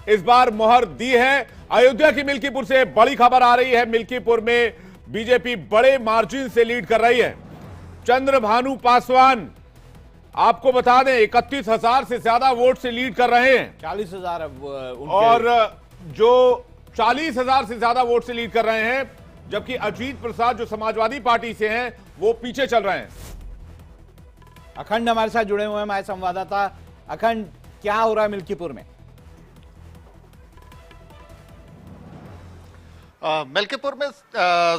इस बार मोहर दी है। अयोध्या की मिल्कीपुर से बड़ी खबर आ रही है। मिल्कीपुर में बीजेपी बड़े मार्जिन से लीड कर रही है। चंद्रभानु पासवान, आपको बता दें, 31,000 से ज्यादा वोट से लीड कर रहे हैं। 40,000 और जो 40,000 से ज्यादा वोट से लीड कर रहे हैं, जबकि अजीत प्रसाद जो समाजवादी पार्टी से हैं वो पीछे चल रहे हैं। अखंड हमारे साथ जुड़े हुए हैं हमारे संवाददाता। अखंड, क्या हो रहा है मिल्कीपुर में? मिल्कीपुर में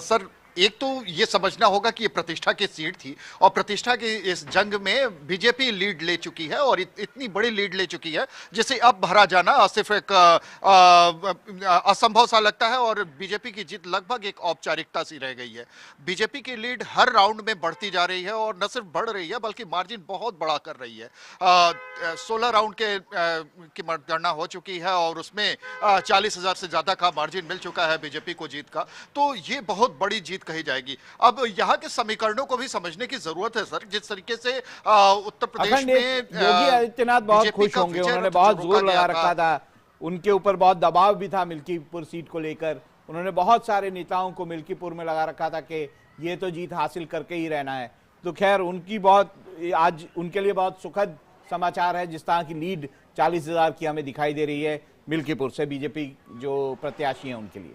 सर, एक तो ये समझना होगा कि ये प्रतिष्ठा की सीट थी और प्रतिष्ठा की इस जंग में बीजेपी लीड ले चुकी है और इतनी बड़ी लीड ले चुकी है जिसे अब भरा जाना सिर्फ एक असंभव सा लगता है और बीजेपी की जीत लगभग एक औपचारिकता सी रह गई है। बीजेपी की लीड हर राउंड में बढ़ती जा रही है और न सिर्फ बढ़ रही है बल्कि मार्जिन बहुत बड़ा कर रही है। 16 राउंड की मतगणना हो चुकी है और उसमें 40,000 से ज्यादा का मार्जिन मिल चुका है बीजेपी को जीत का, तो ये बहुत बड़ी जीत कही जाएगी। अब यहाँ के समीकरणों को भी समझने की जरूरत है सर। जिस तरीके से उत्तर प्रदेश में योगी आदित्यनाथ बहुत खुश होंगे, उन्होंने बहुत जोर लगा रखा था, उनके ऊपर बहुत दबाव भी था मिल्कीपुर सीट को लेकर। उन्होंने बहुत सारे नेताओं को मिल्कीपुर में लगा रखा था कि ये तो जीत हासिल करके ही रहना है। तो खैर, उनकी बहुत आज उनके लिए बहुत सुखद समाचार है जिस तरह की लीड 40,000 की हमें दिखाई दे रही है मिल्कीपुर से बीजेपी जो प्रत्याशी हैं उनके लिए।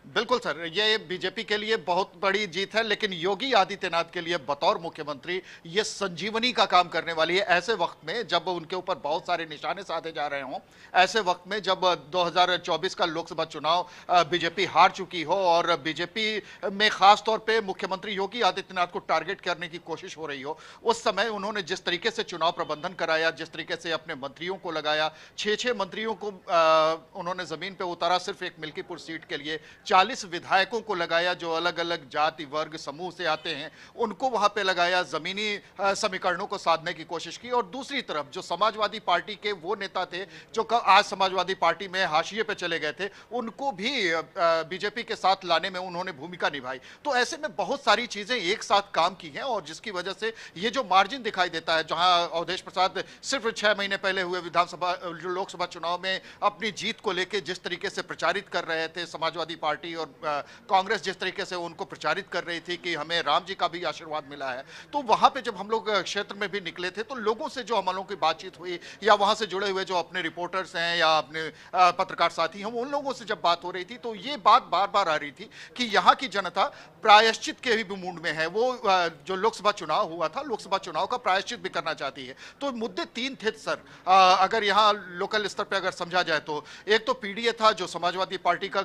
बिल्कुल सर, ये बीजेपी के लिए बहुत बड़ी जीत है, लेकिन योगी आदित्यनाथ के लिए बतौर मुख्यमंत्री ये संजीवनी का काम करने वाली है। ऐसे वक्त में जब उनके ऊपर बहुत सारे निशाने साधे जा रहे हों, ऐसे वक्त में जब 2024 का लोकसभा चुनाव बीजेपी हार चुकी हो और बीजेपी में खास तौर पे मुख्यमंत्री योगी आदित्यनाथ को टारगेट करने की कोशिश हो रही हो, उस समय उन्होंने जिस तरीके से चुनाव प्रबंधन कराया, जिस तरीके से अपने मंत्रियों को लगाया, 6 मंत्रियों को उन्होंने जमीन पे उतारा सिर्फ एक मिल्कीपुर सीट के लिए, 40 विधायकों को लगाया जो अलग अलग जाति वर्ग समूह से आते हैं, उनको वहां पे लगाया, जमीनी समीकरणों को साधने की कोशिश की। और दूसरी तरफ जो समाजवादी पार्टी के वो नेता थे जो आज समाजवादी पार्टी में हाशिए पे चले गए थे, उनको भी बीजेपी के साथ लाने में उन्होंने भूमिका निभाई। तो ऐसे में बहुत सारी चीजें एक साथ काम की हैं और जिसकी वजह से ये जो मार्जिन दिखाई देता है, जहां अवधेश प्रसाद सिर्फ 6 महीने पहले हुए विधानसभा लोकसभा चुनाव में अपनी जीत को लेकर जिस तरीके से प्रचारित कर रहे थे, समाजवादी पार्टी और कांग्रेस जिस तरीके से उनको प्रचारित कर रही थी कि हमें राम जी का भी आशीर्वाद मिला है, तो वहां पे जब हम लोग क्षेत्र में भी निकले थे तो लोगों से जो हम लोगों की बातचीत हुई या वहां से जुड़े हुए जो अपने रिपोर्टर्स हैं या अपने पत्रकार साथी हैं, उन लोगों से जब बात हो रही थी तो ये बात बार बार आ रही थी कि यहाँ की जनता प्रायश्चित के भी मूड में है। वो जो लोकसभा चुनाव हुआ था, लोकसभा चुनाव का प्रायश्चित भी करना चाहती है। तो मुद्दे 3 थे सर, अगर यहाँ लोकल स्तर पर अगर समझा जाए तो एक तो पीडीए था जो समाजवादी पार्टी का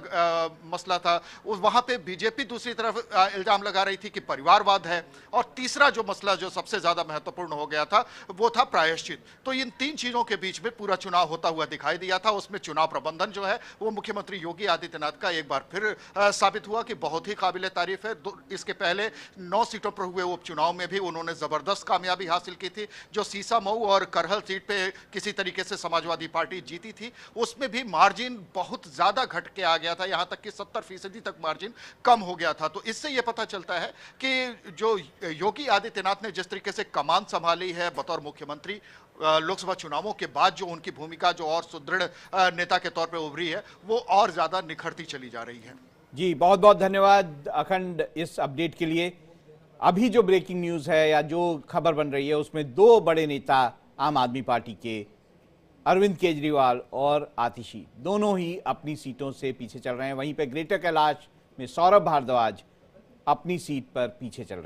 मसला था, वहां पे बीजेपी दूसरी तरफ इल्जाम लगा रही थी कि परिवारवाद है, और तीसरा जो मसला जो सबसे ज्यादा महत्वपूर्ण हो गया था वो था प्रायश्चित। तो इन 3 चीजों के बीच में पूरा चुनाव होता हुआ दिखाई दिया था। उसमें चुनाव प्रबंधन जो है वो मुख्यमंत्री योगी आदित्यनाथ का एक बार फिर साबित हुआ कि बहुत ही काबिले तारीफ है। इसके पहले 9 सीटों पर हुए उपचुनाव में भी उन्होंने जबरदस्त कामयाबी हासिल की थी। जो सीसा मऊ और करहल सीट पे किसी तरीके से समाजवादी पार्टी जीती थी, उसमें भी मार्जिन बहुत ज्यादा घट के आ गया था, यहां तक कि 70% तक मार्जिन कम हो गया था। तो इससे यह पता चलता है कि जो योगी आदित्यनाथ ने जिस तरीके से कमान संभाली है बतौर मुख्यमंत्री, लोकसभा चुनावों के बाद जो उनकी भूमिका जो और सुदृढ़ नेता के तौर पे उभरी है, वो और ज्यादा निखरती चली जा रही है। जी, बहुत बहुत धन्यवाद अखंड इस अपडेट के लिए। अभी जो ब्रेकिंग न्यूज है या जो खबर बन रही है उसमें 2 बड़े नेता आम आदमी पार्टी के, अरविंद केजरीवाल और आतिशी, दोनों ही अपनी सीटों से पीछे चल रहे हैं। वहीं पे ग्रेटर कैलाश में सौरभ भारद्वाज अपनी सीट पर पीछे चल रहे हैं।